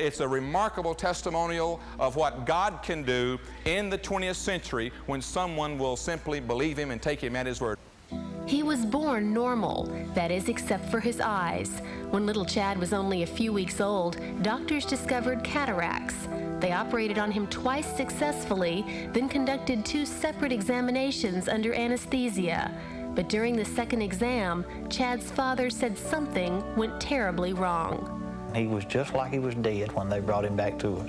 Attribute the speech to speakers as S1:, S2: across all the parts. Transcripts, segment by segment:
S1: It's a remarkable testimonial of what God can do in the 20th century when someone will simply believe Him and take Him at His word.
S2: He was born normal, that is, except for his eyes. When little Chad was only a few weeks old, doctors discovered cataracts. They operated on him twice successfully, then conducted 2 separate examinations under anesthesia. But during the second exam, Chad's father said something went terribly wrong.
S3: He was just like he was dead when they brought him back to us.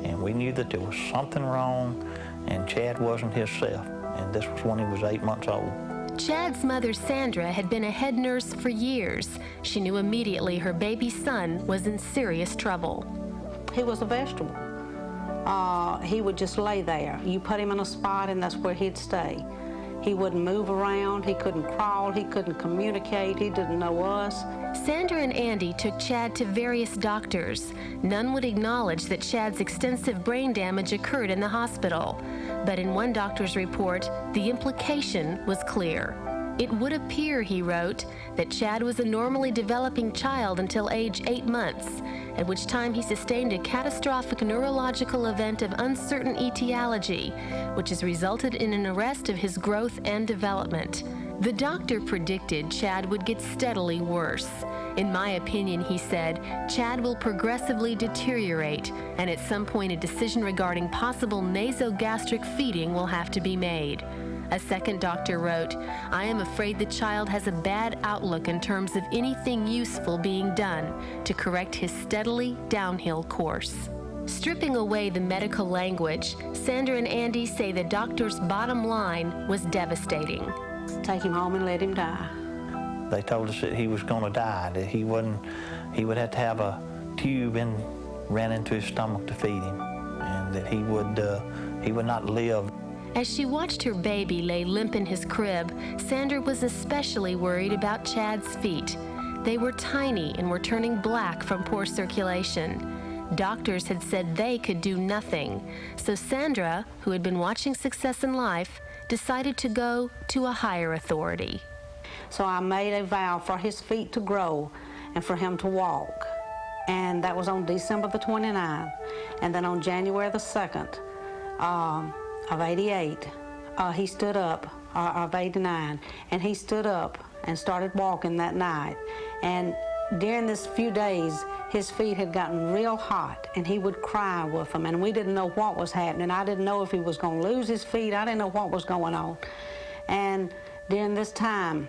S3: And we knew that there was something wrong, and Chad wasn't himself. And this was when he was 8 months old.
S2: Chad's mother, Sandra, had been a head nurse for years. She knew immediately her baby son was in serious trouble.
S4: He was a vegetable. He would just lay there. You put him in a spot and that's where he'd stay. He wouldn't move around, he couldn't crawl, he couldn't communicate, he didn't know us.
S2: Sandra and Andy took Chad to various doctors. None would acknowledge that Chad's extensive brain damage occurred in the hospital. But in one doctor's report, the implication was clear. It would appear, he wrote, that Chad was a normally developing child until age 8 months, at which time he sustained a catastrophic neurological event of uncertain etiology, which has resulted in an arrest of his growth and development. The doctor predicted Chad would get steadily worse. In my opinion, he said, Chad will progressively deteriorate, and at some point a decision regarding possible nasogastric feeding will have to be made. A second doctor wrote, I am afraid the child has a bad outlook in terms of anything useful being done to correct his steadily downhill course. Stripping away the medical language, Sandra and Andy say the doctor's bottom line was devastating.
S4: Take him home and let him die.
S3: They told us that he was going to die, that he would have to have a tube ran into his stomach to feed him, and that he would not live.
S2: As she watched her baby lay limp in his crib, Sandra was especially worried about Chad's feet. They were tiny and were turning black from poor circulation. Doctors had said they could do nothing, so Sandra, who had been watching Success in Life, decided to go to a higher authority.
S4: So I made a vow for his feet to grow and for him to walk. And that was on December the 29th. And then on January the 2nd of 88, he stood up, of 89, and he stood up and started walking that night. And during this few days, his feet had gotten real hot, and he would cry with them, and we didn't know what was happening. I didn't know if he was going to lose his feet. I didn't know what was going on. And during this time,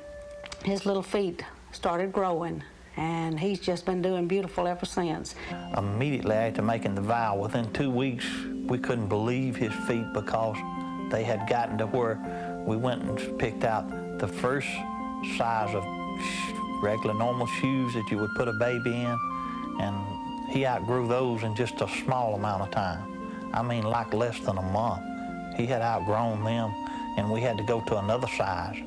S4: his little feet started growing, and he's just been doing beautiful ever since.
S3: Immediately after making the vow, within 2 weeks, we couldn't believe his feet because they had gotten to where we went and picked out the first size of regular normal shoes that you would put a baby in, and he outgrew those in just a small amount of time. I mean, like less than a month. He had outgrown them, and we had to go to another size.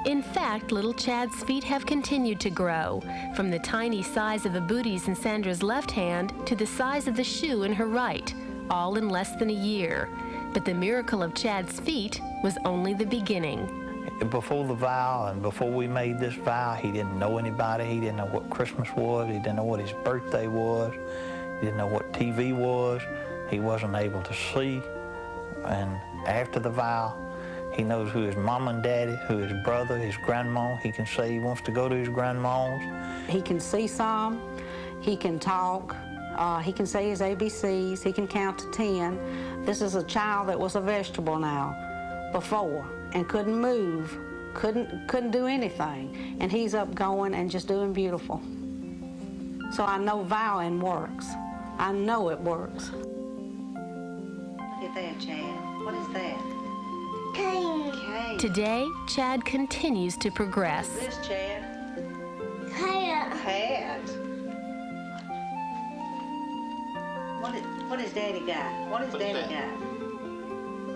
S2: In fact, little Chad's feet have continued to grow, from the tiny size of the booties in Sandra's left hand to the size of the shoe in her right, all in less than a year. But the miracle of Chad's feet was only the beginning.
S3: Before the vow and before we made this vow, he didn't know anybody. He didn't know what Christmas was. He didn't know what his birthday was. He didn't know what TV was. He wasn't able to see. And after the vow, he knows who his mom and daddy, who his brother, his grandma. He can say he wants to go to his grandma's.
S4: He can see some. He can talk. He can say his ABCs. He can count to 10. This is a child that was a vegetable now before and couldn't move, couldn't do anything. And he's up going and just doing beautiful. So I know vowing works. I know it works. Look at that, Chad. What is that? Cane.
S2: Today, Chad continues to progress.
S4: What's this, Chad?
S5: Hat.
S4: What has Daddy got? What has Daddy got?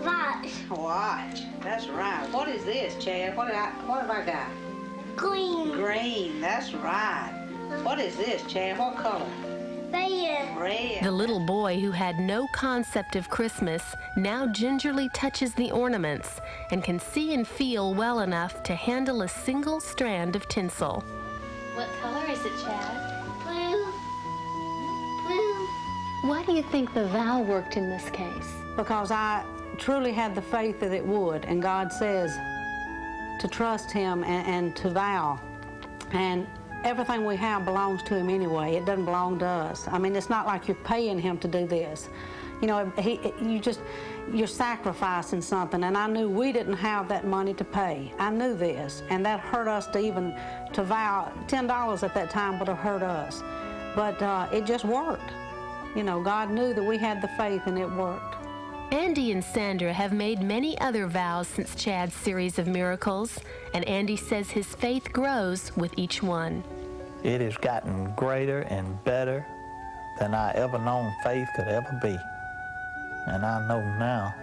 S5: Watch.
S4: Watch. That's right. What is this, Chad? What have I got?
S5: Green.
S4: Green. That's right. What is this, Chad? What color?
S5: Red.
S4: Red.
S2: The little boy who had no concept of Christmas now gingerly touches the ornaments and can see and feel well enough to handle a single strand of tinsel. What color is it, Chad?
S5: Blue. Blue.
S6: Why do you think the vow worked in this case?
S4: Because I truly had the faith that it would, and God says to trust Him and to vow. And everything we have belongs to Him anyway. It doesn't belong to us. I mean, it's not like you're paying Him to do this. You know, you're sacrificing something, and I knew we didn't have that money to pay. I knew this, and that hurt us to vow. $10 at that time would have hurt us, but it just worked. You know, God knew that we had the faith, and it worked.
S2: Andy and Sandra have made many other vows since Chad's series of miracles, and Andy says his faith grows with each one.
S3: It has gotten greater and better than I ever known faith could ever be. And I know now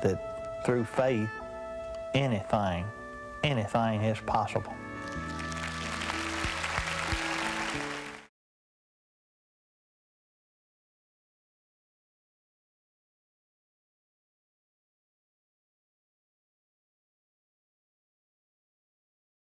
S3: that through faith, anything is possible.